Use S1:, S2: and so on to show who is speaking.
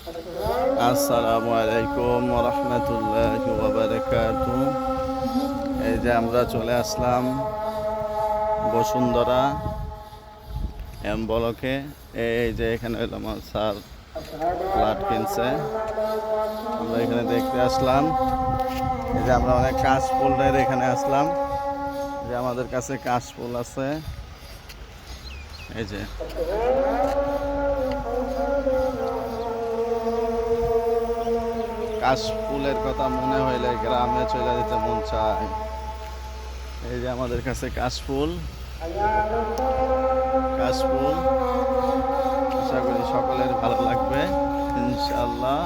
S1: আসসালামু আলাইকুম ওয়া রাহমাতুল্লাহি ওয়া বারাকাতুহু। এই যে আমরা চলে আসলাম বসুন্ধরা এম ব্লকে। এই যে এখানে হলো আমার স্যার ফ্ল্যাট কিনছে, আমরা এখানে দেখতে আসলাম। এই যে আমরা অনেক কাশফুলের এখানে আসলাম, যে আমাদের কাছে কাশফুল আছে। এই যে কাশফুলের কথা মনে হইলে গ্রামে চলে যেতে মন চায়। এই যে আমাদের কাছে কাশফুল কাশফুল আশা করি সকলের ভালো লাগবে ইনশাআল্লাহ।